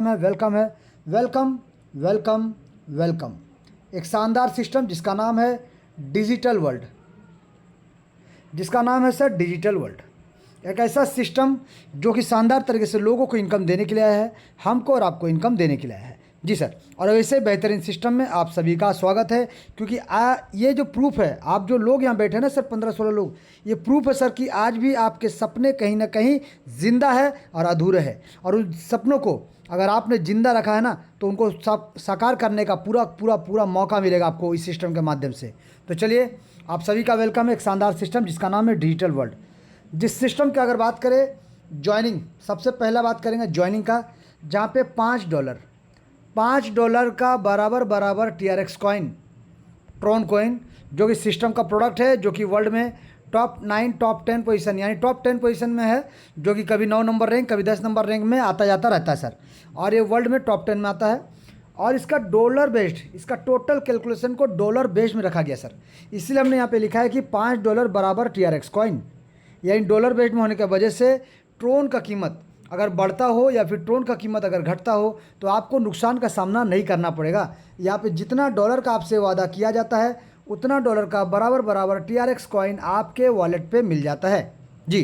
Welcome है। Welcome welcome welcome. एक शानदार सिस्टम जिसका नाम है डिजिटल वर्ल्ड, जिसका नाम है सर डिजिटल वर्ल्ड। एक ऐसा सिस्टम जो कि शानदार तरीके से लोगों को इनकम देने के लिए आया है, हमको और आपको इनकम देने के लिए आया है। जी सर। और वैसे बेहतरीन सिस्टम में आप सभी का स्वागत है, क्योंकि ये जो प्रूफ है, आप जो लोग यहाँ बैठे हैं ना सर, 15-16 लोग, ये प्रूफ है सर कि आज भी आपके सपने कहीं ना कहीं ज़िंदा है और अधूरे है। और उन सपनों को अगर आपने ज़िंदा रखा है ना, तो उनको साकार करने का पूरा पूरा पूरा मौका मिलेगा आपको इस सिस्टम के माध्यम से। तो चलिए, आप सभी का वेलकम है एक शानदार सिस्टम जिसका नाम है डिजिटल वर्ल्ड। जिस सिस्टम की अगर बात करें ज्वाइनिंग, सबसे पहला बात करेंगे ज्वाइनिंग का, जहाँ पे $5 का बराबर TRX कॉइन, ट्रॉन कॉइन, जो कि सिस्टम का प्रोडक्ट है, जो कि वर्ल्ड में टॉप 9 टॉप 10 पोजीशन यानी टॉप 10 पोजीशन में है, जो कि कभी 9 नंबर रैंक कभी 10 नंबर रैंक में आता जाता रहता है सर। और ये वर्ल्ड में टॉप 10 में आता है। और इसका डॉलर बेस्ड, इसका टोटल कैलकुलेशन को डॉलर बेस्ड में रखा गया सर। इसलिए हमने यहाँ पे लिखा है कि $5 बराबर TRX कॉइन, यानी डॉलर बेस्ड में होने की वजह से ट्रोन का कीमत अगर बढ़ता हो या फिर ट्रोन का कीमत अगर घटता हो तो आपको नुकसान का सामना नहीं करना पड़ेगा। यहाँ पे जितना डॉलर का आपसे वादा किया जाता है, उतना डॉलर का बराबर TRX कॉइन आपके वॉलेट पे मिल जाता है। जी।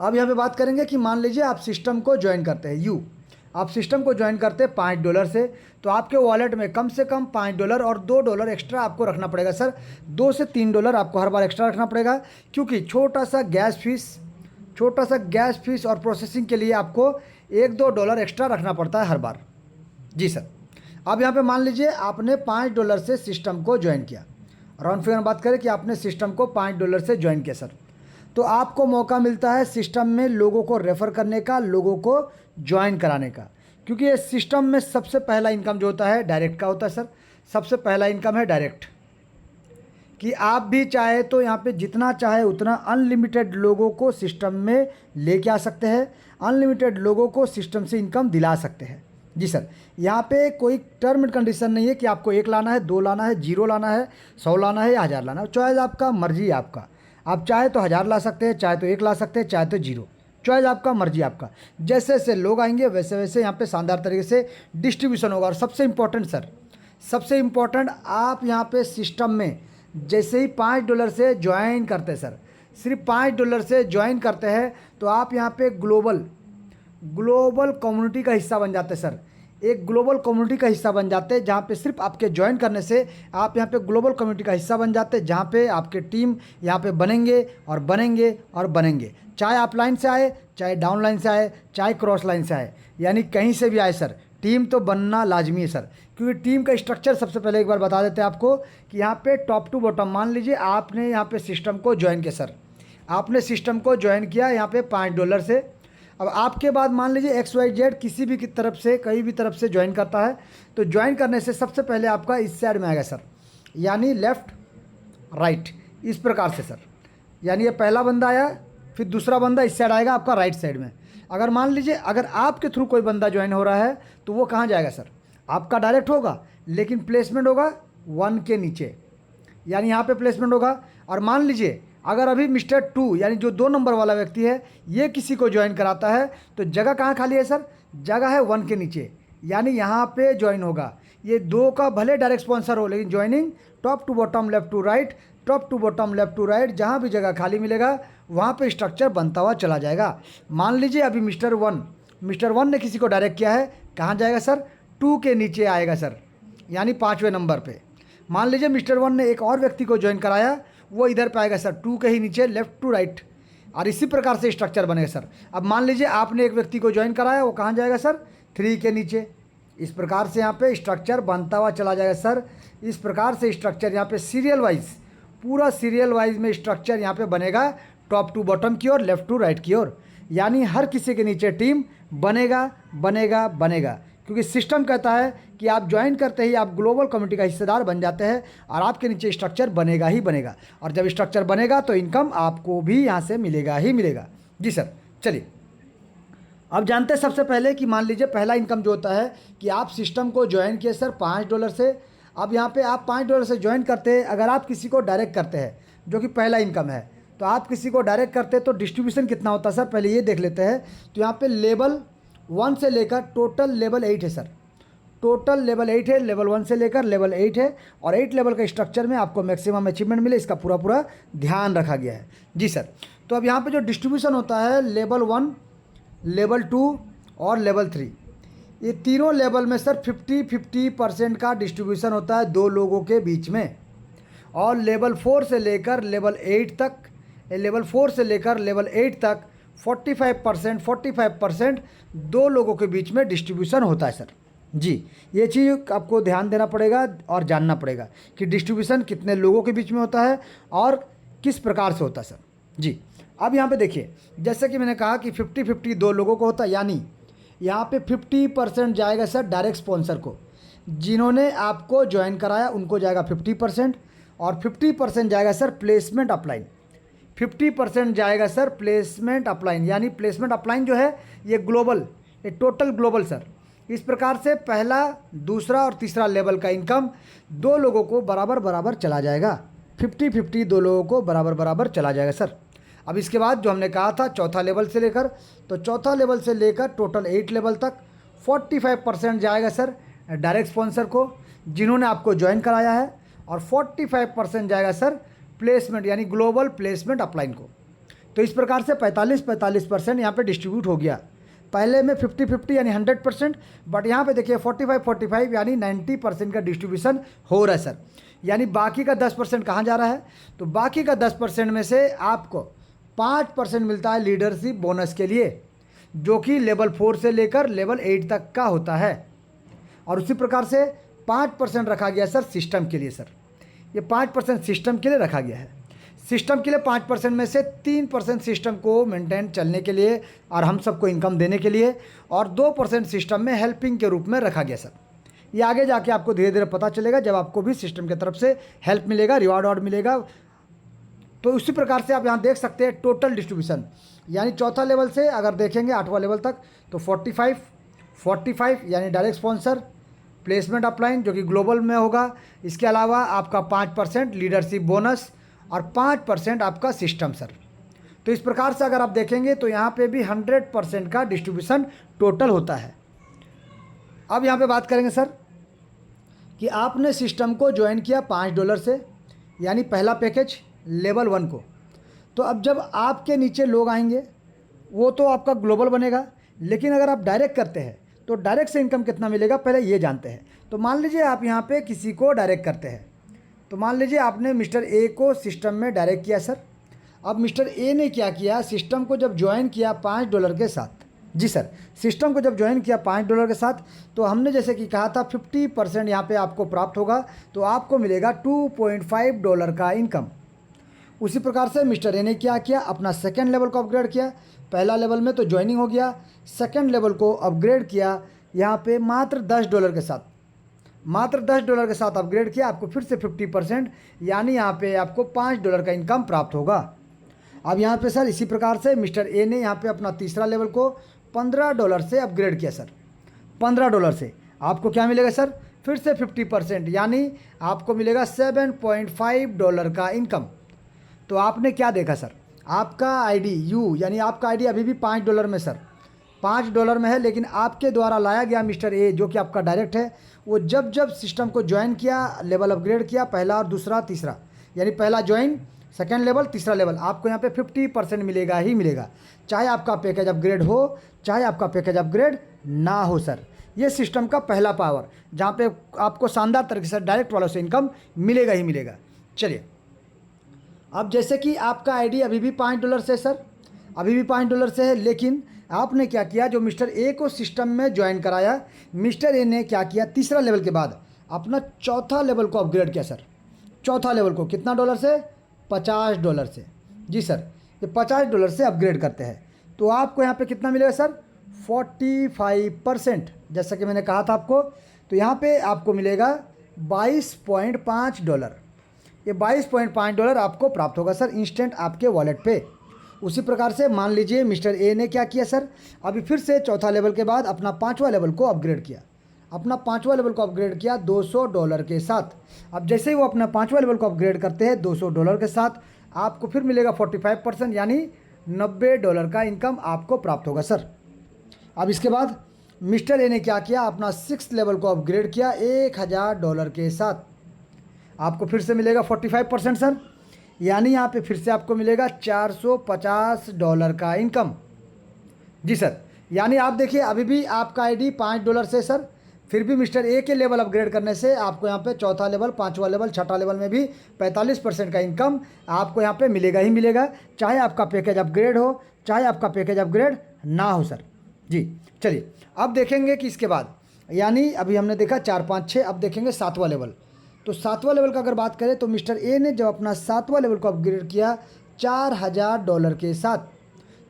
अब यहाँ पे बात करेंगे कि मान लीजिए आप सिस्टम को ज्वाइन करते हैं, आप सिस्टम को ज्वाइन करते हैं $5 से, तो आपके वॉलेट में कम से कम $5 और $2 एक्स्ट्रा आपको रखना पड़ेगा सर। $2 से $3 आपको हर बार एक्स्ट्रा रखना पड़ेगा, क्योंकि छोटा सा गैस फीस और प्रोसेसिंग के लिए आपको $1-2 एक्स्ट्रा रखना पड़ता है हर बार। जी सर। अब यहाँ पे मान लीजिए आपने $5 से सिस्टम को ज्वाइन किया, राउंड फिगर में बात करें कि आपने सिस्टम को $5 से ज्वाइन किया सर, तो आपको मौका मिलता है सिस्टम में लोगों को रेफ़र करने का, लोगों को ज्वाइन कराने का। क्योंकि ये सिस्टम में सबसे पहला इनकम जो होता है डायरेक्ट का होता है सर। सबसे पहला इनकम है डायरेक्ट, कि आप भी चाहे तो यहाँ पे जितना चाहे उतना अनलिमिटेड लोगों को सिस्टम में लेके आ सकते हैं, अनलिमिटेड लोगों को सिस्टम से इनकम दिला सकते हैं। जी सर। यहाँ पे कोई टर्म एंड कंडीशन नहीं है कि आपको 1 लाना है, 2 लाना है, 0 लाना है, 100 लाना है या 1000 लाना है। चॉइस आपका, मर्जी आपका। आप चाहे तो 1000 ला सकते हैं, चाहे तो 1 ला सकते हैं, चाहे तो 0। चॉइस आपका, मर्जी आपका। जैसे जैसे लोग आएंगे वैसे वैसे यहाँ पे शानदार तरीके से डिस्ट्रीब्यूशन होगा। और सबसे इम्पोर्टेंट सर, सबसे इम्पोर्टेंट, आप यहाँ पे सिस्टम में जैसे ही $5 से ज्वाइन करते हैं सर, सिर्फ $5 से ज्वाइन करते हैं, तो आप यहाँ पे ग्लोबल कम्युनिटी का हिस्सा बन जाते हैं सर। एक ग्लोबल कम्युनिटी का हिस्सा बन जाते हैं, जहाँ पे सिर्फ आपके ज्वाइन करने से आप यहाँ पे ग्लोबल कम्युनिटी का हिस्सा बन जाते हैं, जहाँ पे आपके टीम यहाँ पे बनेंगे और बनेंगे और बनेंगे। चाहे आप लाइन से आए, चाहे डाउन लाइन से आए, चाहे क्रॉस लाइन से आए, यानी कहीं से भी आए सर, टीम तो बनना लाजमी है सर। क्योंकि टीम का स्ट्रक्चर सबसे पहले एक बार बता देते हैं आपको कि यहाँ पे टॉप टू बॉटम, मान लीजिए आपने यहाँ पे सिस्टम को ज्वाइन किया सर, आपने सिस्टम को ज्वाइन किया यहाँ पे $5 से। अब आपके बाद मान लीजिए XYZ किसी भी की तरफ से, कहीं भी तरफ से ज्वाइन करता है, तो ज्वाइन करने से सबसे पहले आपका इस साइड में आएगा सर, यानी लेफ़्ट राइट, इस प्रकार से सर। यानी ये पहला बंदा आया, फिर दूसरा बंदा इस साइड आएगा आपका राइट साइड में। अगर मान लीजिए अगर आपके थ्रू कोई बंदा ज्वाइन हो रहा है, तो वो कहाँ जाएगा सर, आपका डायरेक्ट होगा, लेकिन प्लेसमेंट होगा 1 के नीचे, यानी यहाँ पे प्लेसमेंट होगा। और मान लीजिए अगर अभी मिस्टर 2 यानी जो 2 नंबर वाला व्यक्ति है, ये किसी को ज्वाइन कराता है, तो जगह कहाँ खाली है सर, जगह है 1 के नीचे, यानी यहाँ पे ज्वाइन होगा। ये 2 का भले डायरेक्ट स्पॉन्सर हो, लेकिन joining top to bottom, left to right, top to bottom, left to right, जहाँ भी जगह खाली मिलेगा वहाँ पे स्ट्रक्चर बनता हुआ चला जाएगा। मान लीजिए अभी मिस्टर वन ने किसी को डायरेक्ट किया है, कहाँ जाएगा सर, 2 के नीचे आएगा सर, यानी 5वें नंबर पे। मान लीजिए मिस्टर 1 ने एक और व्यक्ति को ज्वाइन कराया, वो इधर पे आएगा सर, 2 के ही नीचे, लेफ्ट टू राइट, और इसी प्रकार से स्ट्रक्चर बनेगा सर। अब मान लीजिए आपने एक व्यक्ति को ज्वाइन कराया, वो कहाँ जाएगा सर, 3 के नीचे। इस प्रकार से यहाँ पे स्ट्रक्चर बनता हुआ चला जाएगा सर। इस प्रकार से स्ट्रक्चर यहाँ पे सीरियल वाइज, पूरा सीरियल वाइज में स्ट्रक्चर यहाँ पे बनेगा, टॉप टू बॉटम की ओर, लेफ्ट टू राइट की ओर, यानी हर किसी के नीचे टीम बनेगा बनेगा बनेगा। क्योंकि सिस्टम कहता है कि आप ज्वाइन करते ही आप ग्लोबल कम्युनिटी का हिस्सेदार बन जाते हैं, और आपके नीचे स्ट्रक्चर बनेगा ही बनेगा। और जब स्ट्रक्चर बनेगा तो इनकम आपको भी यहाँ से मिलेगा ही मिलेगा। जी सर। चलिए, अब जानते हैं सबसे पहले कि मान लीजिए पहला इनकम जो होता है कि आप सिस्टम को ज्वाइन किए सर $5 से। अब यहाँ पे आप $5 से ज्वाइन करते हैं, अगर आप किसी को डायरेक्ट करते हैं, जो कि पहला इनकम है, तो आप किसी को डायरेक्ट करते हैं तो डिस्ट्रीब्यूशन कितना होता है सर, पहले ये देख लेते हैं। तो यहाँ पे लेवल 1 से लेकर टोटल लेवल 8 है सर। टोटल लेवल 8 है, लेवल 1 से लेकर लेवल 8 है, और 8 लेवल के स्ट्रक्चर में आपको मैक्सिमम अचीवमेंट मिले, इसका पूरा पूरा ध्यान रखा गया है। जी सर। तो अब यहाँ पे जो डिस्ट्रीब्यूशन होता है लेवल 1, लेवल 2 और लेवल 3, ये तीनों लेवल में सर 50-50% का डिस्ट्रीब्यूशन होता है 2 लोगों के बीच में। और लेवल 4 से लेकर लेवल 8 तक, लेवल 4 से लेकर लेवल 8 तक 45% 2 लोगों के बीच में डिस्ट्रीब्यूशन होता है सर। जी, ये चीज़ आपको ध्यान देना पड़ेगा और जानना पड़ेगा कि डिस्ट्रीब्यूशन कितने लोगों के बीच में होता है और किस प्रकार से होता है सर। जी, अब यहाँ पे देखिए, जैसे कि मैंने कहा कि 50-50 2 लोगों को होता है, यानी यहाँ पे 50% जाएगा सर डायरेक्ट स्पॉन्सर को, जिन्होंने आपको ज्वाइन कराया उनको जाएगा 50%, और 50% जाएगा सर प्लेसमेंट अपलाइन। 50% जाएगा सर प्लेसमेंट अपलाइन, यानी प्लेसमेंट अपलाइन जो है ये ग्लोबल, ये टोटल ग्लोबल सर। इस प्रकार से पहला, दूसरा और तीसरा लेवल का इनकम 2 लोगों को बराबर बराबर चला जाएगा। 50-50 2 लोगों को बराबर बराबर चला जाएगा सर। अब इसके बाद जो हमने कहा था चौथा लेवल से लेकर, तो चौथा लेवल से लेकर टोटल 8 लेवल तक 45% जाएगा सर डायरेक्ट स्पॉन्सर को, जिन्होंने आपको ज्वाइन कराया है, और 45% जाएगा सर प्लेसमेंट यानी ग्लोबल प्लेसमेंट अपलाइन को। तो इस प्रकार से 45% यहाँ पे डिस्ट्रीब्यूट हो गया। पहले में 50-50 यानी 100%, बट यहाँ पे देखिए 45-45 यानी 90% का डिस्ट्रीब्यूशन हो रहा है सर। यानी बाकी का 10% कहाँ जा रहा है? तो बाकी का 10% में से आपको 5% मिलता है लीडरशिप बोनस के लिए, जो कि लेवल 4 से लेकर लेवल 8 तक का होता है। और उसी प्रकार से 5% रखा गया सर सिस्टम के लिए सर। ये 5% सिस्टम के लिए रखा गया है। सिस्टम के लिए 5% में से 3% सिस्टम को मेंटेन चलने के लिए और हम सबको इनकम देने के लिए, और 2% सिस्टम में हेल्पिंग के रूप में रखा गया सर। ये आगे जाके आपको धीरे धीरे पता चलेगा जब आपको भी सिस्टम की तरफ से हेल्प मिलेगा, रिवार्ड मिलेगा। तो उसी प्रकार से आप यहाँ देख सकते हैं टोटल डिस्ट्रीब्यूशन, यानी चौथा लेवल से अगर देखेंगे 8वां लेवल तक तो 45 यानी डायरेक्ट स्पॉन्सर, प्लेसमेंट अपलाइन जो कि ग्लोबल में होगा, इसके अलावा आपका 5% लीडरशिप बोनस और 5% आपका सिस्टम सर। तो इस प्रकार से अगर आप देखेंगे तो यहाँ पे भी 100% का डिस्ट्रीब्यूशन टोटल होता है। अब यहाँ पे बात करेंगे सर कि आपने सिस्टम को ज्वाइन किया $5 से, यानी पहला पैकेज लेवल 1 को। तो अब जब आपके नीचे लोग आएंगे वो तो आपका ग्लोबल बनेगा, लेकिन अगर आप डायरेक्ट करते हैं तो डायरेक्ट से इनकम कितना मिलेगा पहले ये जानते हैं। तो मान लीजिए आप यहाँ पे किसी को डायरेक्ट करते हैं, तो मान लीजिए आपने मिस्टर ए को सिस्टम में डायरेक्ट किया सर। अब मिस्टर ए ने क्या किया, सिस्टम को जब ज्वाइन किया $5 के साथ, जी सर, सिस्टम को जब ज्वाइन किया $5 के साथ, तो हमने जैसे कि कहा था 50% यहाँ पे आपको प्राप्त होगा, तो आपको मिलेगा $2.5 का इनकम। उसी प्रकार से मिस्टर ए ने क्या किया, अपना सेकेंड लेवल को अपग्रेड किया। पहला लेवल में तो ज्वाइनिंग हो गया, सेकेंड लेवल को अपग्रेड किया यहाँ पे मात्र $10 के साथ, मात्र $10 के साथ अपग्रेड किया, आपको फिर से 50% यानी यहाँ पे आपको $5 का इनकम प्राप्त होगा। अब यहाँ पे सर इसी प्रकार से मिस्टर ए ने यहाँ पे अपना तीसरा लेवल को $15 से अपग्रेड किया सर। $15 से आपको क्या मिलेगा सर, फिर से 50% यानी आपको मिलेगा $7.5 का इनकम। तो आपने क्या देखा सर, आपका आईडी यू यानी आपका आईडी अभी भी $5 में सर, $5 में है, लेकिन आपके द्वारा लाया गया मिस्टर ए जो कि आपका डायरेक्ट है, वो जब जब सिस्टम को ज्वाइन किया, लेवल अपग्रेड किया, पहला और दूसरा तीसरा, यानी पहला ज्वाइन, सेकेंड लेवल, तीसरा लेवल, आपको यहाँ पे 50% मिलेगा ही मिलेगा, चाहे आपका पैकेज अपग्रेड हो चाहे आपका पैकेज अपग्रेड ना हो सर। ये सिस्टम का पहला पावर, जहाँ पे आपको शानदार तरीके से डायरेक्ट वालों से इनकम मिलेगा ही मिलेगा। चलिए, अब जैसे कि आपका आईडी अभी भी $5 से सर, अभी भी $5 से है, लेकिन आपने क्या किया, जो मिस्टर ए को सिस्टम में ज्वाइन कराया, मिस्टर ए ने क्या किया, तीसरा लेवल के बाद अपना चौथा लेवल को अपग्रेड किया सर। चौथा लेवल को कितना डॉलर से, $50 से, जी सर, ये $50 से अपग्रेड करते हैं, तो आपको यहाँ पे कितना मिलेगा सर, 45%, जैसा कि मैंने कहा था आपको। तो यहाँ पे आपको मिलेगा $22.5, ये $22.5 आपको प्राप्त होगा सर इंस्टेंट आपके वॉलेट पे। उसी प्रकार से मान लीजिए मिस्टर ए ने क्या किया सर, अभी फिर से चौथा लेवल के बाद अपना 5वां लेवल को अपग्रेड किया, अपना 5वां लेवल को अपग्रेड किया $200 के साथ। अब जैसे ही वो अपना 5वां लेवल को अपग्रेड करते हैं $200 के साथ, आपको फिर मिलेगा 45% यानी $90 का इनकम आपको प्राप्त होगा सर। अब इसके बाद मिस्टर ए ने क्या किया, अपना 6 लेवल को अपग्रेड किया $1000 के साथ। आपको फिर से मिलेगा 45% सर, यानी यहाँ पे फिर से आपको मिलेगा $450 का इनकम। जी सर, यानी आप देखिए अभी भी आपका आईडी $5 से सर, फिर भी मिस्टर ए के लेवल अपग्रेड करने से आपको यहाँ पे चौथा लेवल, पाँचवा लेवल, छठा लेवल में भी 45% का इनकम आपको यहाँ पे मिलेगा ही मिलेगा, चाहे आपका पैकेज अपग्रेड हो, चाहे आपका पैकेज अपग्रेड ना हो सर। जी चलिए, अब देखेंगे कि इसके बाद, यानी अभी हमने देखा 4, 5, 6, अब देखेंगे 7वां लेवल। तो 7वां लेवल का अगर बात करें तो मिस्टर ए ने जब अपना 7वां लेवल को अपग्रेड किया $4000 के साथ,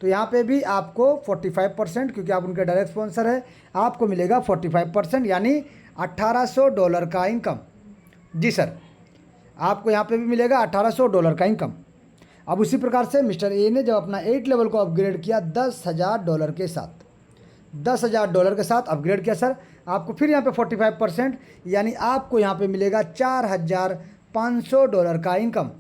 तो यहाँ पे भी आपको 45%, क्योंकि आप उनके डायरेक्ट स्पॉन्सर है, आपको मिलेगा 45%, यानी $1800 का इनकम। जी सर, आपको यहाँ पे भी मिलेगा $1800 का इनकम। अब उसी प्रकार से मिस्टर ए ने जब अपना 8 लेवल को अपग्रेड किया $10,000 के साथ, $10,000 के साथ अपग्रेड किया सर, आपको फिर यहाँ पे 45%, यानी आपको यहाँ पे मिलेगा $4500 का इनकम।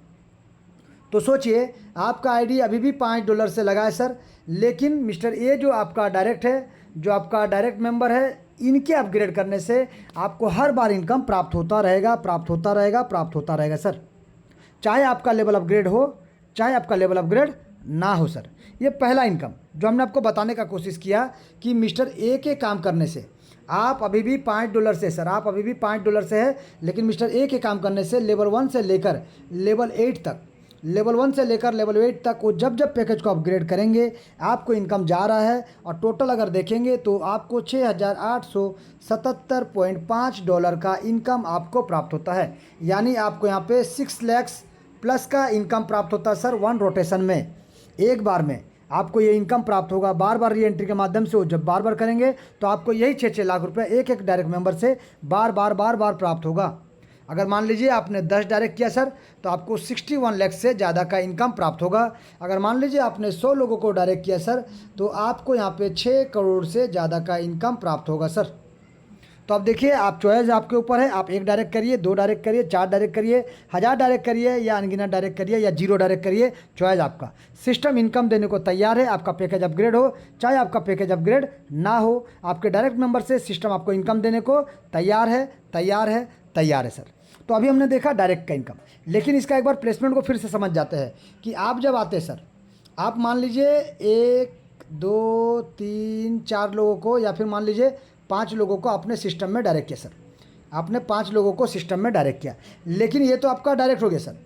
तो सोचिए, आपका आईडी अभी भी $5 से लगा है सर, लेकिन मिस्टर ए जो आपका डायरेक्ट है, जो आपका डायरेक्ट मेंबर है, इनके अपग्रेड करने से आपको हर बार इनकम प्राप्त होता रहेगा, प्राप्त होता रहेगा, प्राप्त होता रहेगा सर, चाहे आपका लेवल अपग्रेड हो, चाहे आपका लेवल अपग्रेड ना हो सर। ये पहला इनकम जो हमने आपको बताने का कोशिश किया कि मिस्टर ए के काम करने से आप अभी भी $5 से सर, आप अभी भी $5 से है, लेकिन मिस्टर ए के काम करने से लेवल 1 से लेकर लेवल 8 तक, लेवल 1 से लेकर लेवल 8 तक वो जब जब पैकेज को अपग्रेड करेंगे आपको इनकम जा रहा है, और टोटल अगर देखेंगे तो आपको $6877.5 का इनकम आपको प्राप्त होता है, यानी आपको यहाँ पे 6 लाख प्लस का इनकम प्राप्त होता है सर। 1 रोटेशन में, एक बार में आपको ये इनकम प्राप्त होगा। बार बार री एंट्री के माध्यम से वो जब बार बार करेंगे तो आपको यही 6-6 लाख रुपए एक एक डायरेक्ट मेंबर से बार बार प्राप्त होगा। अगर मान लीजिए आपने 10 डायरेक्ट किया सर, तो आपको 61 लाख से ज़्यादा का इनकम प्राप्त होगा। अगर मान लीजिए आपने 100 लोगों को डायरेक्ट किया सर, तो आपको यहाँ पे 6 करोड़ से ज़्यादा का इनकम प्राप्त होगा सर। तो अब देखिए, आप चॉइस आपके ऊपर है, आप 1 डायरेक्ट करिए, 2 डायरेक्ट करिए, 4 डायरेक्ट करिए, 1000 डायरेक्ट करिए, या अनगिनत डायरेक्ट करिए, या 0 डायरेक्ट करिए, चॉइस आपका। सिस्टम इनकम देने को तैयार है, आपका पैकेज अपग्रेड हो चाहे आपका पैकेज अपग्रेड ना हो, आपके डायरेक्ट मेंबर से सिस्टम आपको इनकम देने को तैयार है, तैयार है, तैयार है सर। तो अभी हमने देखा डायरेक्ट का इनकम, लेकिन इसका एक बार प्लेसमेंट को फिर से समझ जाते हैं कि आप जब आते हैं सर, आप मान लीजिए 1, 2, 3, 4 लोगों को, या फिर मान लीजिए 5 लोगों को अपने सिस्टम में डायरेक्ट किया सर, आपने 5 लोगों को सिस्टम में डायरेक्ट किया, लेकिन ये तो आपका डायरेक्ट हो गया सर,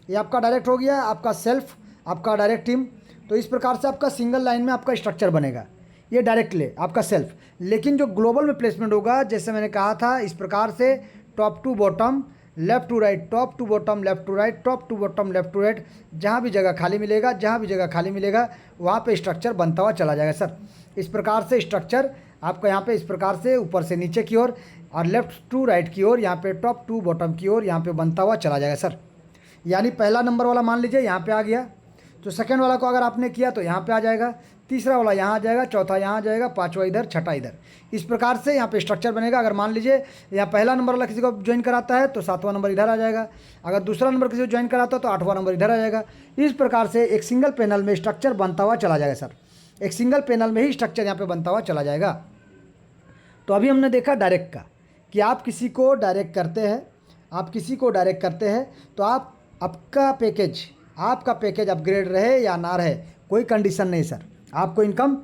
ये आपका डायरेक्ट हो गया, आपका सेल्फ, आपका डायरेक्ट टीम। तो इस प्रकार से आपका सिंगल लाइन में आपका स्ट्रक्चर बनेगा, ये डायरेक्ट ले आपका सेल्फ। लेकिन जो ग्लोबल में प्लेसमेंट होगा, जैसे मैंने कहा था, इस प्रकार से top to bottom, left to right, top to bottom, left to right, top to bottom, left to right, जहाँ भी जगह खाली मिलेगा, जहाँ भी जगह खाली मिलेगा वहाँ पे स्ट्रक्चर बनता हुआ चला जाएगा सर। इस प्रकार से स्ट्रक्चर आपको यहाँ पे इस प्रकार से ऊपर से नीचे की ओर, और लेफ्ट टू राइट की ओर, यहाँ पे टॉप टू बॉटम की ओर यहाँ पे बनता हुआ चला जाएगा सर। यानी पहला नंबर वाला मान लीजिए यहाँ पे आ गया, तो सेकंड वाला को अगर आपने किया तो यहाँ पे आ जाएगा, तीसरा वाला यहाँ आ जाएगा, चौथा यहाँ आ जाएगा, पाँचवा इधर, छठा इधर। इस प्रकार से यहाँ पे स्ट्रक्चर बनेगा। अगर मान लीजिए यहाँ पहला नंबर वाला किसी को ज्वाइन कराता है तो 7वां नंबर इधर आ जाएगा, अगर दूसरा नंबर किसी को ज्वाइन कराता है तो 8वां नंबर इधर आ जाएगा। इस प्रकार से एक सिंगल पैनल में स्ट्रक्चर बनता हुआ चला जाएगा सर, एक सिंगल पैनल में ही स्ट्रक्चर यहाँ पर बनता हुआ चला जाएगा। तो अभी हमने देखा डायरेक्ट का, कि आप किसी को डायरेक्ट करते हैं, आप किसी को डायरेक्ट करते हैं तो आपका पैकेज अपग्रेड रहे या ना रहे, कोई कंडीशन नहीं सर, आपको इनकम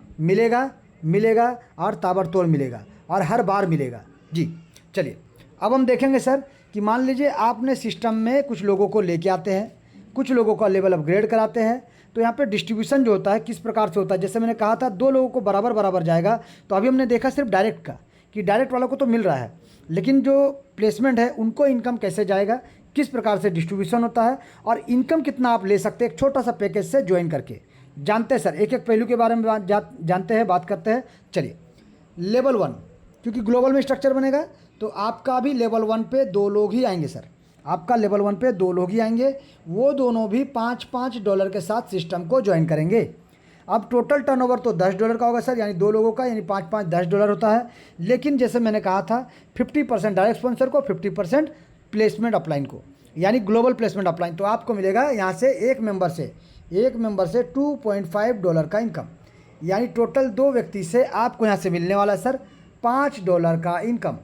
मिलेगा और ताबड़तोड़ मिलेगा, और हर बार मिलेगा। जी चलिए, अब हम देखेंगे सर कि मान लीजिए आपने सिस्टम में कुछ लोगों को लेके आते हैं, कुछ लोगों का लेवल अपग्रेड कराते हैं, तो यहाँ पे डिस्ट्रीब्यूशन जो होता है किस प्रकार से होता है। जैसे मैंने कहा था 2 लोगों को बराबर जाएगा, तो अभी हमने देखा सिर्फ डायरेक्ट का कि डायरेक्ट वालों को तो मिल रहा है, लेकिन जो प्लेसमेंट है उनको इनकम कैसे जाएगा, किस प्रकार से डिस्ट्रीब्यूशन होता है, और इनकम कितना आप ले सकते हैं एक छोटा सा पैकेज से ज्वाइन करके। जानते हैं सर, एक एक पहलू के बारे में जानते हैं, बात करते हैं। चलिए, लेवल 1, क्योंकि ग्लोबल में स्ट्रक्चर बनेगा तो आपका भी लेवल 1 पे 2 लोग ही आएंगे सर, आपका लेवल 1 पे 2 लोग ही आएंगे, वो दोनों भी $5-5 के साथ सिस्टम को ज्वाइन करेंगे। अब टोटल टर्नओवर तो $10 का होगा सर, यानी 2 लोगों का, यानी 5-5 $10 होता है। लेकिन जैसे मैंने कहा था 50% डायरेक्ट स्पॉन्सर को, 50% प्लेसमेंट अपलाइन को, यानी ग्लोबल प्लेसमेंट अपलाइन। तो आपको मिलेगा यहाँ से एक मेंबर से $2.5 का इनकम। यानी टोटल 2 व्यक्ति से आपको यहाँ से मिलने वाला है सर $5 का इनकम।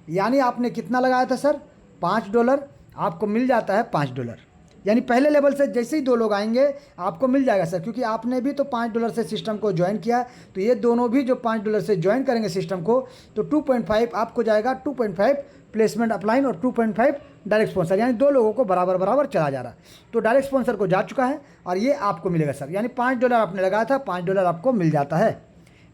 यानी आपने कितना लगाया था सर $5, आपको मिल जाता है $5। यानी पहले लेवल से जैसे ही 2 लोग आएंगे आपको मिल जाएगा सर, क्योंकि आपने भी तो $5 से सिस्टम को ज्वाइन किया, तो ये दोनों भी जो $5 से ज्वाइन करेंगे सिस्टम को तो 2.5 आपको जाएगा, 2.5 प्लेसमेंट अपलाइन और 2.5 डायरेक्ट स्पॉन्सर, यानी 2 लोगों को बराबर बराबर चला जा रहा है। तो डायरेक्ट स्पॉन्सर को जा चुका है और ये आपको मिलेगा सर, यानी $5 आपने लगाया था, $5 आपको मिल जाता है।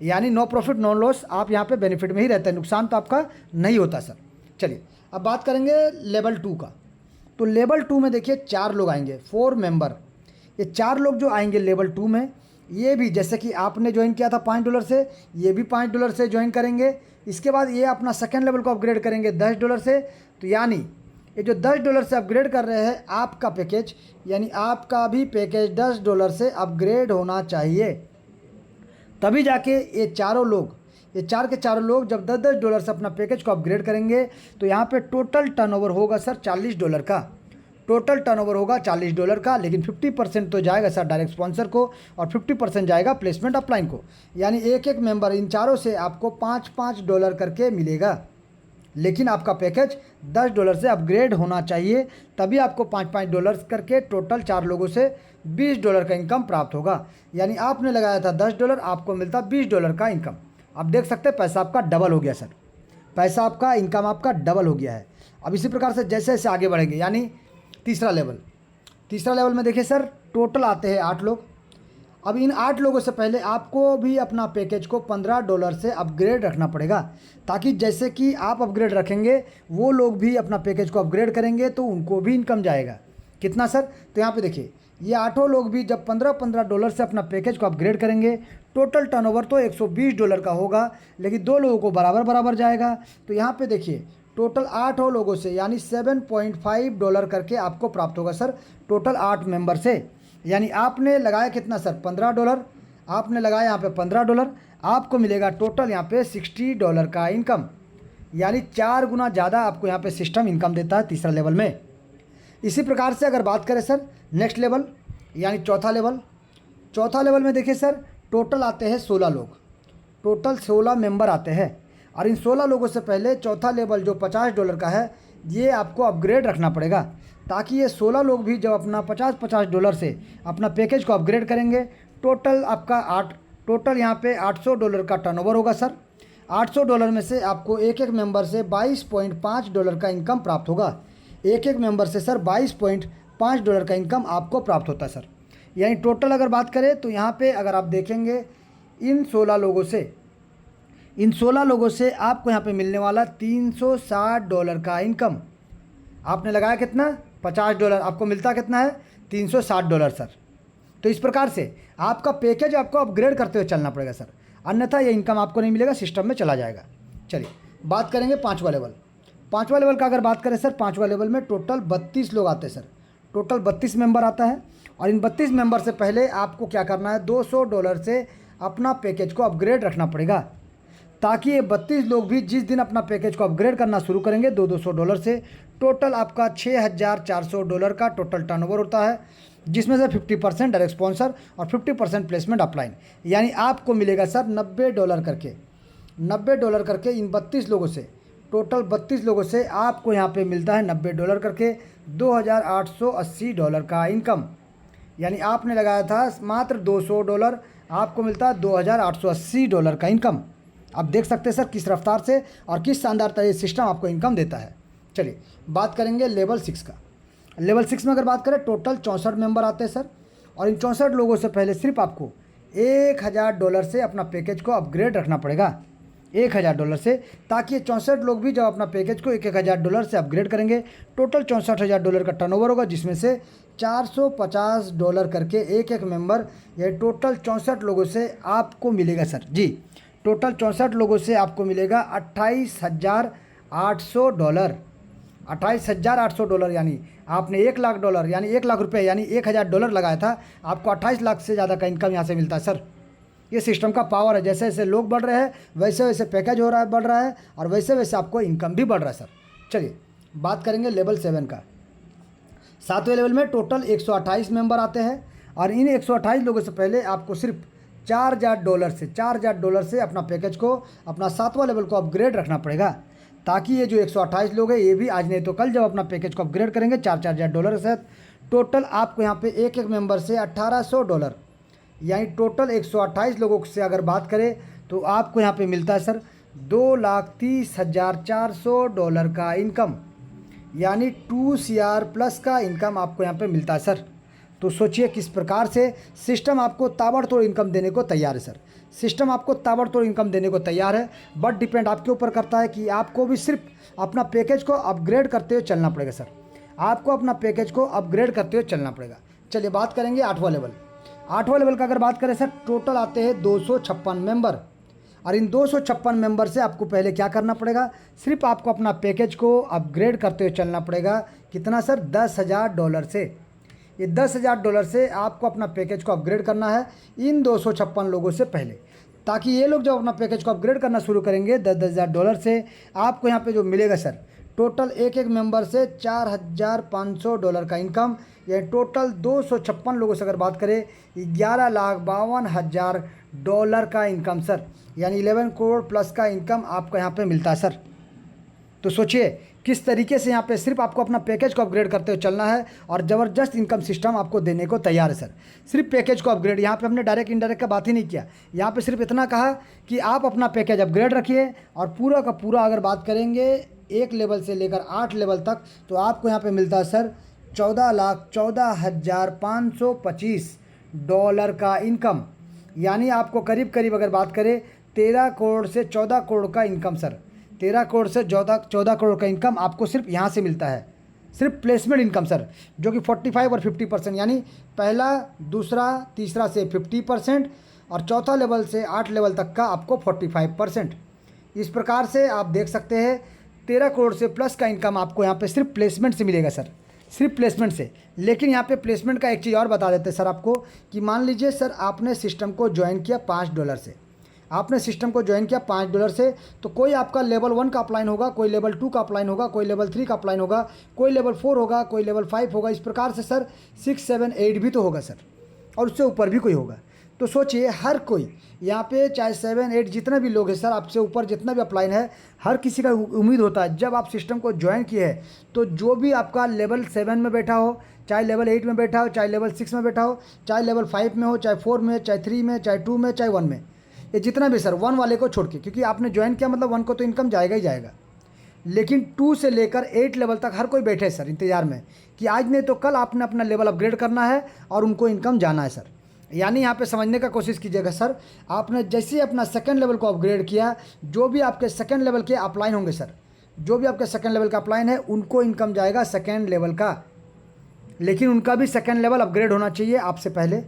यानी नो प्रॉफिट नो लॉस, आप यहाँ पे बेनिफिट में ही रहते हैं, नुकसान तो आपका नहीं होता सर। चलिए अब बात करेंगे लेवल 2 का। तो लेवल 2 में देखिए 4 लोग आएंगे, 4 मेंबर। ये 4 लोग जो आएंगे लेवल 2 में, ये भी जैसे कि आपने ज्वाइन किया था $5 से, ये भी $5 से ज्वाइन करेंगे। इसके बाद ये अपना सेकेंड लेवल को अपग्रेड करेंगे $10 से। तो यानी ये जो $10 से अपग्रेड कर रहे हैं आपका पैकेज, यानी आपका भी पैकेज $10 से अपग्रेड होना चाहिए, तभी जाके ये चारों लोग, ये 4 के चारों लोग जब $10 से अपना पैकेज को अपग्रेड करेंगे तो यहाँ पे टोटल टर्नओवर होगा सर $40 का। टोटल टर्नओवर होगा $40 का, लेकिन 50% तो जाएगा सर डायरेक्ट स्पॉन्सर को और 50% जाएगा प्लेसमेंट अपलाइन को। यानी एक एक मेंबर इन चारों से आपको $5-5 करके मिलेगा, लेकिन आपका पैकेज $10 से अपग्रेड होना चाहिए, तभी आपको $5-5 करके टोटल 4 लोगों से $20 का इनकम प्राप्त होगा। यानी आपने लगाया था $10, आपको मिलता $20 का इनकम। आप देख सकते हैं पैसा आपका डबल हो गया सर, पैसा आपका, इनकम आपका डबल हो गया है। अब इसी प्रकार से जैसे जैसे आगे बढ़ेंगे, यानी तीसरा लेवल में देखिए सर टोटल आते हैं 8 लोग। अब इन 8 लोगों से पहले आपको भी अपना पैकेज को $15 से अपग्रेड रखना पड़ेगा, ताकि जैसे कि आप अपग्रेड रखेंगे वो लोग भी अपना पैकेज को अपग्रेड करेंगे तो उनको भी इनकम जाएगा। कितना सर? तो यहाँ पे देखिए ये 8 लोग भी जब $15 से अपना पैकेज को अपग्रेड करेंगे, टोटल टर्नओवर तो $120 का होगा, लेकिन 2 लोगों को बराबर बराबर जाएगा। तो यहाँ पे देखिए टोटल 8 लोगों से यानी $7.5 करके आपको प्राप्त होगा सर, टोटल 8 मेंबर से। यानी आपने लगाया कितना सर $15, आपने लगाया यहाँ पे $15, आपको मिलेगा टोटल यहाँ पे $60 का इनकम। यानी 4 गुना ज़्यादा आपको यहाँ पे सिस्टम इनकम देता है तीसरा लेवल में। इसी प्रकार से अगर बात करें सर नेक्स्ट लेवल यानी चौथा लेवल में देखिए सर टोटल आते हैं 16 लोग, टोटल 16 मेंबर आते हैं। और इन 16 लोगों से पहले चौथा लेवल जो $50 का है ये आपको अपग्रेड रखना पड़ेगा, ताकि ये 16 लोग भी जब अपना $50 से अपना पैकेज को अपग्रेड करेंगे, टोटल आपका टोटल यहाँ पे $800 का टर्नओवर होगा सर। $800 में से आपको एक एक मेंबर से $22.5 का इनकम प्राप्त होगा। एक एक मेंबर से सर $22.5 का इनकम आपको प्राप्त होता है सर। यानी टोटल अगर बात करें तो यहाँ पे अगर आप देखेंगे इन 16 लोगों से आपको यहाँ पे मिलने वाला $360 का इनकम। आपने लगाया कितना $50, आपको मिलता कितना है $360 सर। तो इस प्रकार से आपका पैकेज आपको अपग्रेड करते हुए चलना पड़ेगा सर, अन्यथा ये इनकम आपको नहीं मिलेगा, सिस्टम में चला जाएगा। चलिए बात करेंगे पाँचवा लेवल का। अगर बात करें सर पाँचवा लेवल में टोटल 32 लोग आते हैं सर, टोटल 32 मेंबर आता है। और इन 32 मेंबर से पहले आपको क्या करना है, $200 से अपना पैकेज को अपग्रेड रखना पड़ेगा, ताकि ये 32 लोग भी जिस दिन अपना पैकेज को अपग्रेड करना शुरू करेंगे $200 से, टोटल आपका $6,400 का टोटल टर्नओवर होता है, जिसमें से 50% डायरेक्ट स्पॉन्सर और 50% प्लेसमेंट अपलाइन। यानी आपको मिलेगा सर $90 करके इन 32 लोगों से, टोटल 32 लोगों से आपको यहाँ पे मिलता है $90 करके $2,880 का इनकम। यानी आपने लगाया था मात्र $200, आपको मिलता है $2,880 का इनकम। आप देख सकते हैं सर किस रफ्तार से और किस शानदार ये सिस्टम आपको इनकम देता है। चलिए बात करेंगे लेवल 6 का। लेवल 6 में अगर बात करें टोटल 64 मेंबर आते हैं सर, और इन 64 लोगों से पहले सिर्फ आपको $1,000 से अपना पैकेज को अपग्रेड रखना पड़ेगा, $1,000 से, ताकि ये 64 लोग भी जब अपना पैकेज को $1,000 से अपग्रेड करेंगे, टोटल $64,000 का टर्नओवर होगा, जिसमें से $450 करके एक एक मेंबर, ये टोटल 64 लोगों से आपको मिलेगा सर जी। टोटल 64 लोगों से आपको मिलेगा $28,800, $28,800। यानी आपने $1,00,000 यानी $1,00,000 यानी $1,000 लगाया था, आपको 28 लाख से ज़्यादा का इनकम यहाँ से मिलता है सर। ये सिस्टम का पावर है, जैसे जैसे लोग बढ़ रहे हैं वैसे वैसे पैकेज बढ़ रहा है और वैसे वैसे आपको इनकम भी बढ़ रहा है सर। चलिए बात करेंगे लेवल 7 का। 7वें लेवल में टोटल 128 मेंबर आते हैं, और इन 128 लोगों से पहले आपको सिर्फ $4,000 से $4,000 से अपना पैकेज को, अपना 7वां लेवल को अपग्रेड रखना पड़ेगा, ताकि ये जो 128 लोग हैं ये भी आज नहीं तो कल जब अपना पैकेज को अपग्रेड करेंगे $4,000 से टोटल आपको यहाँ पे एक एक मेंबर से $1,800, यानी टोटल 128 लोगों से अगर बात करें तो आपको यहाँ पे मिलता है सर $2,30,400 का इनकम, यानी 2 CR प्लस का इनकम आपको यहाँ पे मिलता है सर। तो सोचिए किस प्रकार से सिस्टम आपको ताबड़तोड़ इनकम देने को तैयार है सर। सिस्टम आपको ताबड़तोड़ इनकम देने को तैयार है, बट डिपेंड आपके ऊपर करता है कि आपको भी सिर्फ अपना पैकेज को अपग्रेड करते हुए चलना पड़ेगा सर। आपको अपना पैकेज को अपग्रेड करते हुए चलना पड़ेगा। चलिए बात करेंगे 8वां लेवल। 8वां लेवल का अगर बात करें सर, टोटल आते हैं 256 मेंबर, और इन 256 मेंबर से आपको पहले क्या करना पड़ेगा, सिर्फ आपको अपना पैकेज को अपग्रेड करते हुए चलना पड़ेगा। कितना सर, $10,000 से। ये $10,000 से आपको अपना पैकेज को अपग्रेड करना है इन 256 लोगों से पहले, ताकि ये लोग जब अपना पैकेज को अपग्रेड करना शुरू करेंगे $10,000 से आपको यहाँ पे जो मिलेगा सर, टोटल एक एक मेंबर से $4,500 का इनकम, या टोटल 256 लोगों से अगर बात करें $11,52,000 का इनकम सर, यानी 11 करोड़ प्लस का इनकम आपको यहाँ पे मिलता है सर। तो सोचिए किस तरीके से यहाँ पे सिर्फ आपको अपना पैकेज को अपग्रेड करते हुए चलना है, और ज़बरदस्त इनकम सिस्टम आपको देने को तैयार है सर। सिर्फ पैकेज को अपग्रेड, यहाँ पे हमने डायरेक्ट इनडायरेक्ट का बात ही नहीं किया, यहाँ पे सिर्फ इतना कहा कि आप अपना पैकेज अपग्रेड रखिए, और पूरा का पूरा अगर बात करेंगे 1 लेवल से लेकर 8 लेवल तक, तो आपको यहाँ पे मिलता है सर $14,14,525 का इनकम, यानी आपको करीब करीब अगर बात करें 13 करोड़ से 14 करोड़ का इनकम सर। 13 करोड़ से 14 करोड़ का इनकम आपको सिर्फ यहाँ से मिलता है, सिर्फ प्लेसमेंट इनकम सर, जो कि 45 और 50%, यानी पहला दूसरा तीसरा से 50% और चौथा लेवल से 8 लेवल तक का आपको 45%। इस प्रकार से आप देख सकते हैं 13 करोड़ से प्लस का इनकम आपको यहाँ पे सिर्फ प्लेसमेंट से मिलेगा सर, सिर्फ प्लेसमेंट से। लेकिन यहाँ पे प्लेसमेंट का एक चीज़ और बता देते हैं सर आपको, कि मान लीजिए सर आपने सिस्टम को ज्वाइन किया $5 से, आपने सिस्टम को ज्वाइन किया $5 से, तो कोई आपका लेवल 1 का अपलाइन होगा, कोई लेवल 2 का अपलाइन होगा, कोई लेवल 3 का अपलाइन होगा, कोई लेवल 4 होगा, कोई लेवल 5 होगा। इस प्रकार से सर 6, 7, 8 भी तो होगा सर, और उससे ऊपर भी कोई होगा। तो सोचिए हर कोई यहाँ पे चाहे 7, 8 जितना भी लोग हैं सर, आपसे ऊपर जितना भी अपलाइन है, हर किसी का उम्मीद होता है जब आप सिस्टम को ज्वाइन किए हैं, तो जो भी आपका लेवल 7 में बैठा हो, चाहे लेवल 8 में बैठा हो, चाहे लेवल 6 में बैठा हो, चाहे लेवल 5 में हो, चाहे 4 में, चाहे 3 में, चाहे 2 में, चाहे 1 में, ये जितना भी सर 1 वाले को छोड़ के, क्योंकि आपने ज्वाइन किया मतलब 1 को तो इनकम जाएगा ही जाएगा, लेकिन 2 से लेकर 8 लेवल तक हर कोई बैठे सर इंतज़ार में कि आज नहीं तो कल आपने अपना लेवल अपग्रेड करना है और उनको इनकम जाना है सर। यानी यहाँ पे समझने का कोशिश कीजिएगा सर, आपने जैसे ही अपना सेकंड लेवल को अपग्रेड किया, जो भी आपके सेकंड लेवल के अपलाइन होंगे सर, जो भी आपके सेकंड लेवल का अपलाइन है उनको इनकम जाएगा सेकंड लेवल का, लेकिन उनका भी सेकंड लेवल अपग्रेड होना चाहिए आपसे पहले।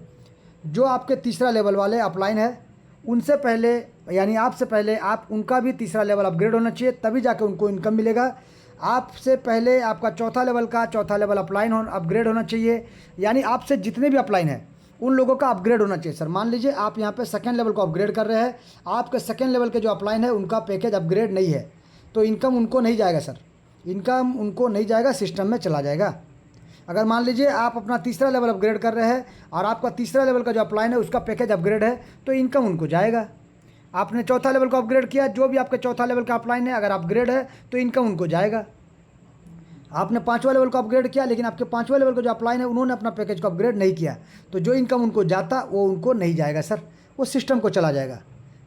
जो आपके तीसरा लेवल वाले अपलाइन है उनसे पहले, यानी आपसे पहले आप उनका भी तीसरा लेवल अपग्रेड होना चाहिए, तभी जाके उनको इनकम मिलेगा। आपसे पहले आपका चौथा लेवल का चौथा लेवल अपलाइन अपग्रेड होना चाहिए, यानी आपसे जितने भी अपलाइन हैं उन लोगों का अपग्रेड होना चाहिए सर। मान लीजिए आप यहाँ पे सेकंड लेवल को अपग्रेड कर रहे हैं, आपके सेकंड लेवल के जो अपलाइन है उनका पैकेज अपग्रेड नहीं है, तो इनकम उनको नहीं जाएगा सर, इनकम उनको नहीं जाएगा, सिस्टम में चला जाएगा। अगर मान लीजिए आप अपना तीसरा लेवल अपग्रेड कर रहे हैं और आपका तीसरा लेवल का जो अपलाइन है उसका पैकेज अपग्रेड है, तो इनकम उनको जाएगा। आपने चौथा लेवल को अपग्रेड किया, जो भी आपके चौथा लेवल का अपलाइन है अगर अपग्रेड है तो इनकम उनको जाएगा। आपने 5वां लेवल को अपग्रेड किया, लेकिन आपके 5वां लेवल का जो अपलाइन है उन्होंने अपना पैकेज को अपग्रेड नहीं किया, तो जो इनकम उनको जाता वो उनको नहीं जाएगा सर, वो सिस्टम को चला जाएगा।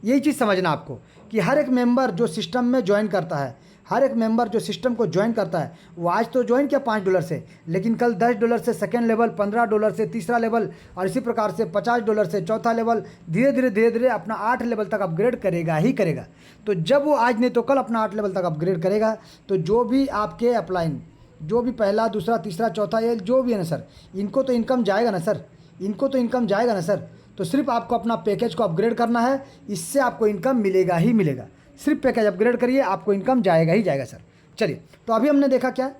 यही चीज़ समझना आपको कि हर एक मेंबर जो सिस्टम में ज्वाइन करता है, हर एक मेंबर जो सिस्टम को ज्वाइन करता है, वो आज तो ज्वाइन किया $5 से, लेकिन कल $10 से सेकेंड लेवल, $15 से तीसरा लेवल, और इसी प्रकार से $50 से चौथा लेवल, धीरे धीरे अपना 8 लेवल तक अपग्रेड करेगा ही करेगा। तो जब वो आज नहीं तो कल अपना 8 लेवल तक अपग्रेड करेगा, तो जो भी आपके अपलाइन, जो भी पहला दूसरा तीसरा चौथा ये जो भी है ना सर, इनको तो इनकम जाएगा ना सर, इनको तो इनकम जाएगा ना सर। तो सिर्फ आपको अपना पैकेज को अपग्रेड करना है, इससे आपको इनकम मिलेगा ही मिलेगा। सिर्फ पैकेज अपग्रेड करिए, आपको इनकम जाएगा ही जाएगा सर। चलिए, तो अभी हमने देखा क्या,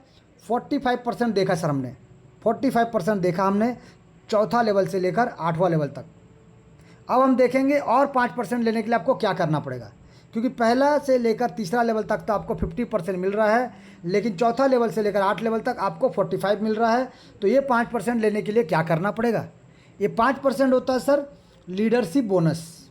45% देखा सर हमने, 45% देखा हमने चौथा लेवल से लेकर 8वां लेवल तक। अब हम देखेंगे और 5% लेने के लिए आपको क्या करना पड़ेगा, क्योंकि पहला से लेकर तीसरा लेवल तक तो आपको 50% मिल रहा है, लेकिन चौथा लेवल से लेकर 8 लेवल तक आपको 45 मिल रहा है। तो ये 5% लेने के लिए क्या करना पड़ेगा, ये 5% होता है सर लीडरशिप बोनस।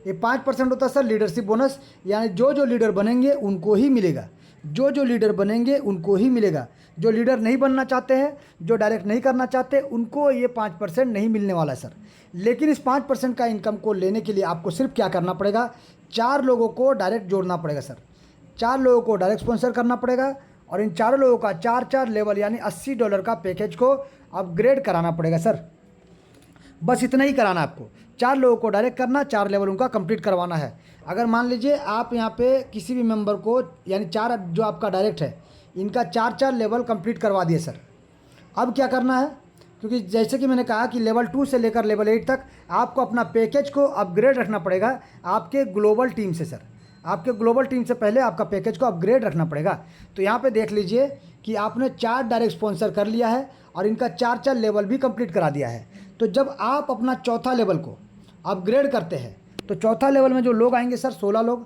ये 5% होता है सर लीडरशिप बोनस, यानी जो जो लीडर बनेंगे उनको ही मिलेगा, जो जो लीडर बनेंगे उनको ही मिलेगा। जो लीडर नहीं बनना चाहते हैं, जो डायरेक्ट नहीं करना चाहते, उनको ये 5% नहीं मिलने वाला है सर। लेकिन इस 5% का इनकम को लेने के लिए आपको सिर्फ क्या करना पड़ेगा, 4 लोगों को डायरेक्ट जोड़ना पड़ेगा सर। 4 लोगों को डायरेक्ट स्पॉन्सर करना पड़ेगा और इन 4 लोगों का 4 लेवल यानी $80 का पैकेज को अपग्रेड कराना पड़ेगा सर। बस इतना ही कराना है आपको, 4 लोगों को डायरेक्ट करना, 4 लेवल उनका कंप्लीट करवाना है। अगर मान लीजिए आप यहाँ पे किसी भी मेंबर को, यानी 4 जो आपका डायरेक्ट है, इनका 4 लेवल कंप्लीट करवा दिए सर। अब क्या करना है, क्योंकि जैसे कि मैंने कहा कि लेवल 2 से लेकर लेवल 8 तक आपको अपना पैकेज को अपग्रेड रखना पड़ेगा आपके ग्लोबल टीम से सर। आपके ग्लोबल टीम से पहले आपका पैकेज को अपग्रेड रखना पड़ेगा। तो यहाँ पे देख लीजिए कि आपने 4 डायरेक्ट स्पॉन्सर कर लिया है और इनका 4 लेवल भी कंप्लीट करा दिया है। तो जब आप अपना चौथा लेवल को अपग्रेड करते हैं तो चौथा लेवल में जो लोग आएंगे सर, 16 लोग,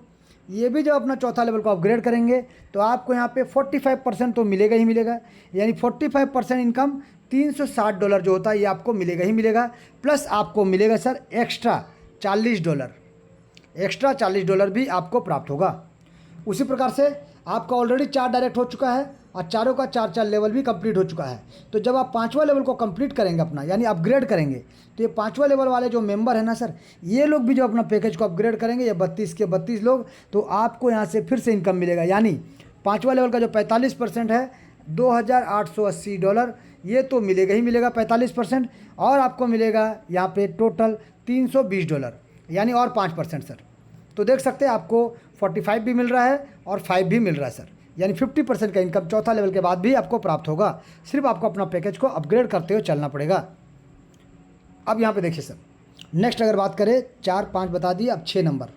ये भी जब अपना चौथा लेवल को अपग्रेड करेंगे तो आपको यहाँ पे 45% तो मिलेगा ही मिलेगा, यानी 45% इनकम $360 जो होता है ये आपको मिलेगा ही मिलेगा। प्लस आपको मिलेगा सर एक्स्ट्रा $40 भी आपको प्राप्त होगा। उसी प्रकार से आपका ऑलरेडी 4 डायरेक्ट हो चुका है और चारों का 4 लेवल भी कंप्लीट हो चुका है। तो जब आप 5वां लेवल को कंप्लीट करेंगे अपना, यानी अपग्रेड करेंगे, तो ये 5वां लेवल वाले जो मेंबर है ना सर, ये लोग भी जो अपना पैकेज को अपग्रेड करेंगे, ये 32 के 32 लोग, तो आपको यहाँ से फिर से इनकम मिलेगा। यानी 5वां लेवल का जो 45% है $2,880, ये तो मिलेगा ही मिलेगा 45%, और आपको मिलेगा यहाँ पे टोटल $320, यानी और 5% सर। तो देख सकते हैं आपको 45 भी मिल रहा है और 5 भी मिल रहा है सर, यानी 50% का इनकम चौथा लेवल के बाद भी आपको प्राप्त होगा। सिर्फ आपको अपना पैकेज को अपग्रेड करते हुए चलना पड़ेगा। अब यहाँ पे देखिए सर, नेक्स्ट अगर बात करें, 4 5 बता दिए, अब 6 नंबर,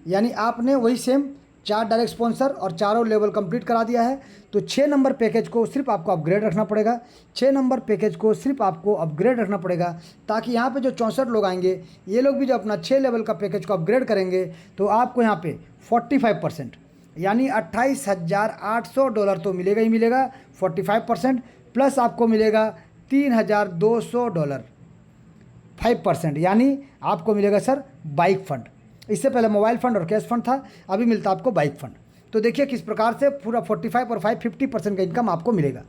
यानी आपने वही सेम 4 डायरेक्ट स्पॉन्सर और चारों लेवल कंप्लीट करा दिया है। तो 6 नंबर पैकेज को सिर्फ आपको अपग्रेड रखना पड़ेगा, 6 नंबर पैकेज को सिर्फ आपको अपग्रेड रखना पड़ेगा, ताकि यहाँ पे जो 64 लोग आएंगे, ये लोग भी जो अपना 6 लेवल का पैकेज को अपग्रेड करेंगे तो आपको यहाँ पे 45% यानी $28,800 तो मिलेगा ही मिलेगा 45%, प्लस आपको मिलेगा $3,200 5%, यानी आपको मिलेगा सर बाइक फंड। इससे पहले मोबाइल फंड और कैश फंड था, अभी मिलता आपको बाइक फंड। तो देखिए किस प्रकार से पूरा 45 और 5 50% का इनकम आपको मिलेगा।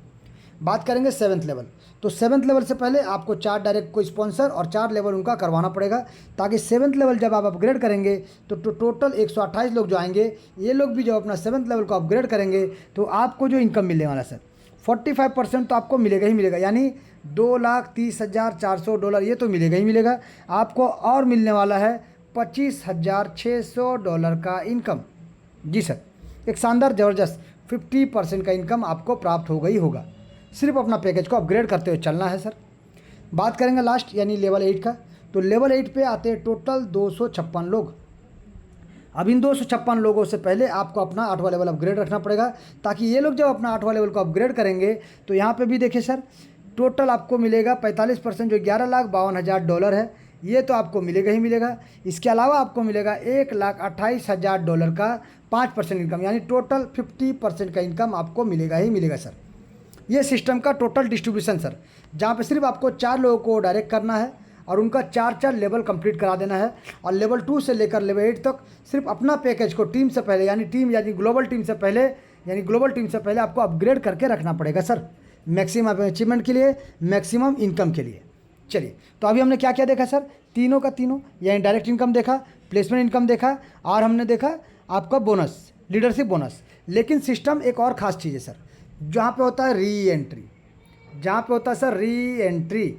बात करेंगे 7th लेवल, तो 7th लेवल से पहले आपको 4 डायरेक्ट को स्पॉन्सर और 4 लेवल उनका करवाना पड़ेगा, ताकि 7th लेवल जब आप अपग्रेड करेंगे तो टोटल 128 लोग जो आएंगे, ये लोग भी जब अपना 7th लेवल को अपग्रेड करेंगे तो आपको जो इनकम मिलने वाला सर 45% तो आपको मिलेगा ही मिलेगा, यानी $2,30,400 ये तो मिलेगा ही मिलेगा। आपको और मिलने वाला है $25,600 का इनकम। जी सर, एक शानदार ज़बरदस्त 50% का इनकम आपको प्राप्त हो गई होगा। सिर्फ अपना पैकेज को अपग्रेड करते हुए चलना है सर। बात करेंगे लास्ट यानी लेवल 8 का, तो लेवल 8 पे आते हैं टोटल 256 लोग। अब इन 256 लोगों से पहले आपको अपना 8वां लेवल अपग्रेड रखना पड़ेगा, ताकि ये लोग जब अपना 8वां लेवल को अपग्रेड करेंगे तो यहाँ पे भी देखिए सर, टोटल आपको मिलेगा 45% जो $11,52,000 है, ये तो आपको मिलेगा ही मिलेगा। इसके अलावा आपको मिलेगा $1,28,000 का 5% इनकम, यानी टोटल 50% का इनकम आपको मिलेगा ही मिलेगा सर। ये सिस्टम का टोटल डिस्ट्रीब्यूशन सर, जहाँ पे सिर्फ आपको 4 लोगों को डायरेक्ट करना है और उनका 4 लेवल कंप्लीट करा देना है, और लेवल 2 से लेकर लेवल 8 तक सिर्फ अपना पैकेज को टीम से पहले यानी ग्लोबल टीम से पहले आपको अपग्रेड करके रखना पड़ेगा सर, मैक्सिमम अचीवमेंट के लिए, मैक्सिमम इनकम के लिए। चलिए, तो अभी हमने क्या क्या देखा सर, तीनों का तीनों, यानी डायरेक्ट इनकम देखा, प्लेसमेंट इनकम देखा, और हमने देखा आपका बोनस, लीडरशिप बोनस। लेकिन सिस्टम एक और ख़ास चीज़ है सर, जहाँ पे होता है री एंट्री,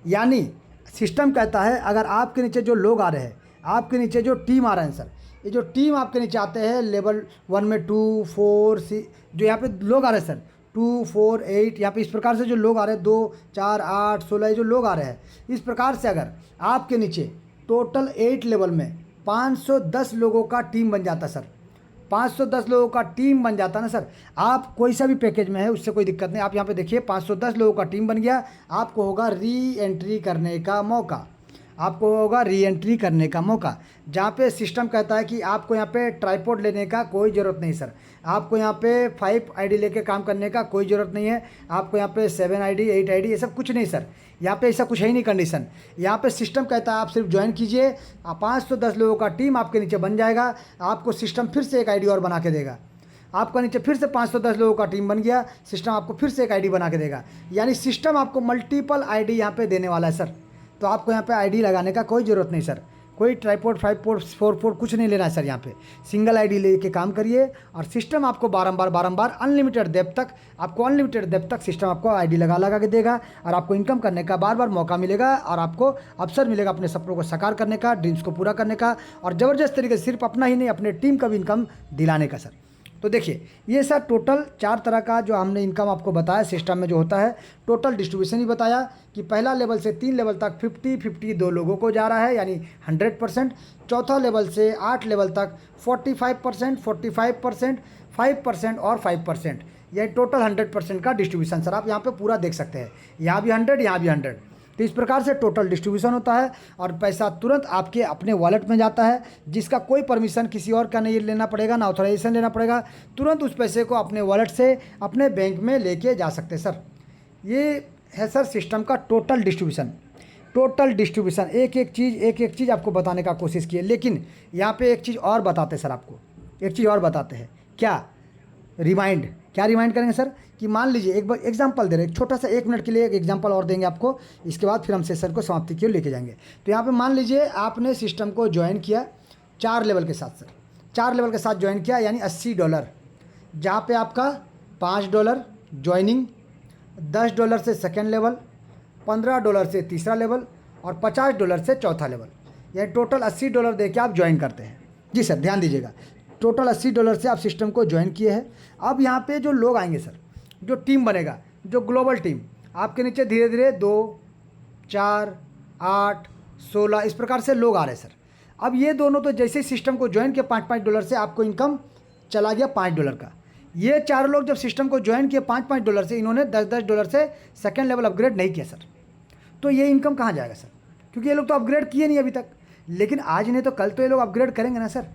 यानी सिस्टम कहता है अगर आपके नीचे जो लोग आ रहे हैं, आपके नीचे जो टीम आ रहे हैं सर, ये जो टीम आपके नीचे आते हैं लेवल 1 में 2 4 6 जो यहाँ पे लोग आ रहे हैं सर, 2 4 8, यहाँ पे इस प्रकार से जो लोग आ रहे हैं 2 4 8 16 ये जो लोग आ रहे हैं, इस प्रकार से अगर आपके नीचे टोटल 8 लेवल में 510 लोगों का टीम बन जाता सर, 510 लोगों का टीम बन जाता ना सर, आप कोई सा भी पैकेज में है उससे कोई दिक्कत नहीं। आप यहाँ पे देखिए 510 लोगों का टीम बन गया, आपको होगा री एंट्री करने का मौका। आपको होगा री एंट्री करने का मौका, जहाँ पे सिस्टम कहता है कि आपको यहाँ पे ट्राइपॉड लेने का कोई ज़रूरत नहीं सर, आपको यहाँ पे 5 आईडी लेके काम करने का कोई ज़रूरत नहीं है, आपको यहाँ पे 7 आईडी 8 आईडी ये सब कुछ नहीं सर, यहाँ पे ऐसा कुछ है ही नहीं कंडीशन। यहाँ पे सिस्टम कहता है आप सिर्फ ज्वाइन कीजिए, 510 लोगों का टीम आपके नीचे बन जाएगा, आपको सिस्टम फिर से एक आईडी और बना के देगा, आपका नीचे फिर से 510 लोगों का टीम बन गया, सिस्टम आपको फिर से एक आईडी बना के देगा, यानी सिस्टम आपको मल्टीपल आईडी यहाँ पे देने वाला है सर। तो आपको यहाँ पे आईडी लगाने का कोई ज़रूरत नहीं सर, कोई ट्राइपॉड 5 पोर्ट 4 पोर्ट कुछ नहीं लेना है सर। यहाँ पे सिंगल आईडी लेके काम करिए और सिस्टम आपको बारंबार अनलिमिटेड डेप्थ तक, आपको अनलिमिटेड डेप्थ तक सिस्टम आपको आईडी लगा के देगा और आपको इनकम करने का बार मौका मिलेगा और आपको अवसर मिलेगा अपने सपनों को साकार करने का, ड्रीम्स को पूरा करने का और ज़बरदस्त तरीके से सिर्फ अपना ही नहीं अपने टीम का भी इनकम दिलाने का सर। तो देखिए ये सर टोटल 4 तरह का जो हमने इनकम आपको बताया सिस्टम में जो होता है, टोटल डिस्ट्रीब्यूशन ही बताया कि पहला लेवल से 3 लेवल तक 50-50 2 लोगों को जा रहा है यानी 100%, चौथा लेवल से 8 लेवल तक 45%, 45%, 5% और 5%, यह टोटल 100% का डिस्ट्रीब्यूशन सर आप यहाँ पे पूरा देख सकते हैं, यहाँ भी 100 यहाँ भी 100। तो इस प्रकार से टोटल डिस्ट्रीब्यूशन होता है और पैसा तुरंत आपके अपने वॉलेट में जाता है, जिसका कोई परमिशन किसी और का नहीं लेना पड़ेगा, ना ऑथराइजेशन लेना पड़ेगा, तुरंत उस पैसे को अपने वॉलेट से अपने बैंक में लेके जा सकते हैं सर। ये है सर सिस्टम का टोटल डिस्ट्रीब्यूशन। टोटल डिस्ट्रीब्यूशन एक एक चीज़ आपको बताने का कोशिश की है, लेकिन यहाँ पे एक चीज़ और बताते सर, आपको एक चीज़ और बताते हैं। क्या रिमाइंड करेंगे सर कि मान लीजिए एक बार एग्जांपल दे रहे हैं, एक छोटा सा 1 मिनट के लिए एक एग्जांपल और देंगे आपको, इसके बाद फिर हम सेशन को समाप्ति की ओर लेके जाएंगे। तो यहाँ पे मान लीजिए आपने सिस्टम को ज्वाइन किया 4 लेवल के साथ सर, 4 लेवल के साथ ज्वाइन किया यानी $80, जहाँ पे आपका $5 ज्वाइनिंग, $10 से सेकेंड लेवल, $15 से तीसरा लेवल और $50 से चौथा लेवल, यानी टोटल $80 दे के आप ज्वाइन करते हैं। जी सर ध्यान दीजिएगा, टोटल $80 से आप सिस्टम को ज्वाइन किए हैं। अब यहाँ पे जो लोग आएंगे सर, जो टीम बनेगा, जो ग्लोबल टीम आपके नीचे धीरे धीरे 2, 4, 8, 16 इस प्रकार से लोग आ रहे हैं सर। अब ये दोनों तो जैसे ही सिस्टम को ज्वाइन किया $5 से आपको इनकम चला गया $5 का। ये 4 लोग जब सिस्टम को ज्वाइन किए $5 से, इन्होंने $10 से सेकेंड लेवल अपग्रेड नहीं किया सर, तो ये इनकम कहाँ जाएगा सर, क्योंकि ये लोग तो अपग्रेड किए नहीं अभी तक, लेकिन आज नहीं तो कल तो ये लोग अपग्रेड करेंगे ना सर।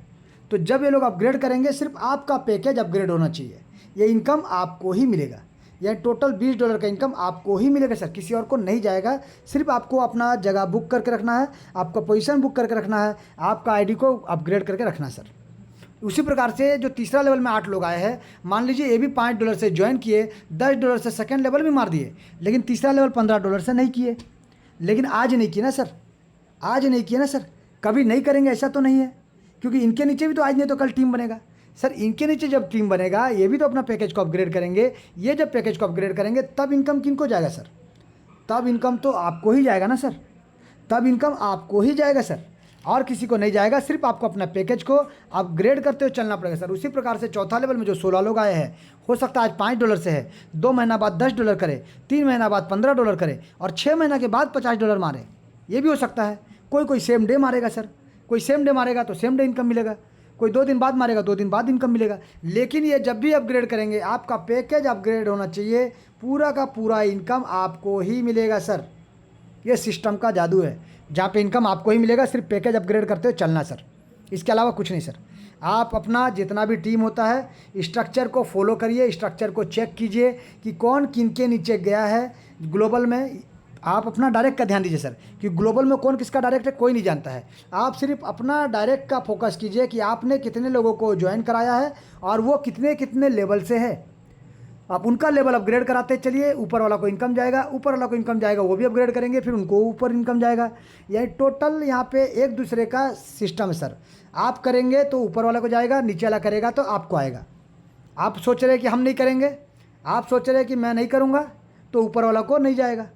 तो जब ये लोग अपग्रेड करेंगे सिर्फ आपका पैकेज अपग्रेड होना चाहिए, ये इनकम आपको ही मिलेगा, यह टोटल $20 का इनकम आपको ही मिलेगा सर, किसी और को नहीं जाएगा। सिर्फ आपको अपना जगह बुक करके रखना है, आपका पोजीशन बुक करके रखना है, आपका आईडी को अपग्रेड करके रखना है सर। उसी प्रकार से जो तीसरा लेवल में 8 लोग आए हैं, मान लीजिए ये भी $5 से ज्वाइन किए, $10 से सेकेंड लेवल भी मार दिए, लेकिन तीसरा लेवल $15 से नहीं किए। लेकिन आज नहीं किए ना सर, आज नहीं किए ना सर, कभी नहीं करेंगे ऐसा तो नहीं है, क्योंकि इनके नीचे भी तो आज नहीं तो कल टीम बनेगा सर। इनके नीचे जब टीम बनेगा ये भी तो अपना पैकेज को अपग्रेड करेंगे, ये जब पैकेज को अपग्रेड करेंगे तब इनकम किनको जाएगा सर, तब इनकम तो आपको ही जाएगा ना सर, तब इनकम आपको ही जाएगा सर, और किसी को नहीं जाएगा। सिर्फ आपको अपना पैकेज को अपग्रेड करते हुए चलना पड़ेगा सर। उसी प्रकार से चौथा लेवल में जो 16 लोग आए हैं, हो सकता है आज $5 से है, 2 महीना बाद $10 करे, 3 महीना बाद $15 करे और 6 महीना के बाद $50 मारे, ये भी हो सकता है। कोई सेम डे मारेगा सर, कोई सेम डे मारेगा तो सेम डे इनकम मिलेगा, कोई 2 दिन बाद मारेगा 2 दिन बाद इनकम मिलेगा। लेकिन ये जब भी अपग्रेड करेंगे आपका पैकेज अपग्रेड होना चाहिए, पूरा का पूरा इनकम आपको ही मिलेगा सर। ये सिस्टम का जादू है, जहाँ पे इनकम आपको ही मिलेगा, सिर्फ पैकेज अपग्रेड करते हुए चलना सर, इसके अलावा कुछ नहीं सर। आप अपना जितना भी टीम होता है स्ट्रक्चर को फॉलो करिए, स्ट्रक्चर को चेक कीजिए कि कौन किन के नीचे गया है। ग्लोबल में आप अपना डायरेक्ट का ध्यान दीजिए सर, कि ग्लोबल में कौन किसका डायरेक्ट है कोई नहीं जानता है। आप सिर्फ अपना डायरेक्ट का फोकस कीजिए कि आपने कितने लोगों को ज्वाइन कराया है और वो कितने कितने लेवल से है। आप उनका लेवल अपग्रेड कराते चलिए, ऊपर वाला को इनकम जाएगा, ऊपर वाला को इनकम जाएगा, वो भी अपग्रेड करेंगे, फिर उनको ऊपर इनकम जाएगा। यही टोटल यहाँ पे एक दूसरे का सिस्टम है सर। आप करेंगे तो ऊपर वाला को जाएगा, नीचे वाला करेगा तो आपको आएगा। आप सोच रहे हैं कि हम नहीं करेंगे, आप सोच रहे हैं कि मैं नहीं करूँगा तो ऊपर वाला को नहीं जाएगा,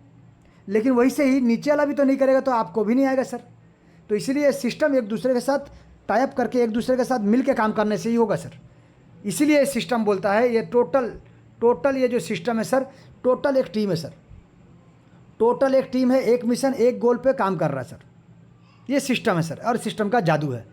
लेकिन वही से ही नीचे वाला भी तो नहीं करेगा तो आपको भी नहीं आएगा सर। तो इसीलिए सिस्टम एक दूसरे के साथ टाई अप करके एक दूसरे के साथ मिल के काम करने से ही होगा सर। इसीलिए सिस्टम बोलता है ये टोटल ये जो सिस्टम है सर, टोटल एक टीम है सर, टोटल एक टीम है, एक मिशन एक गोल पे काम कर रहा है सर। ये सिस्टम है सर, और सिस्टम का जादू है।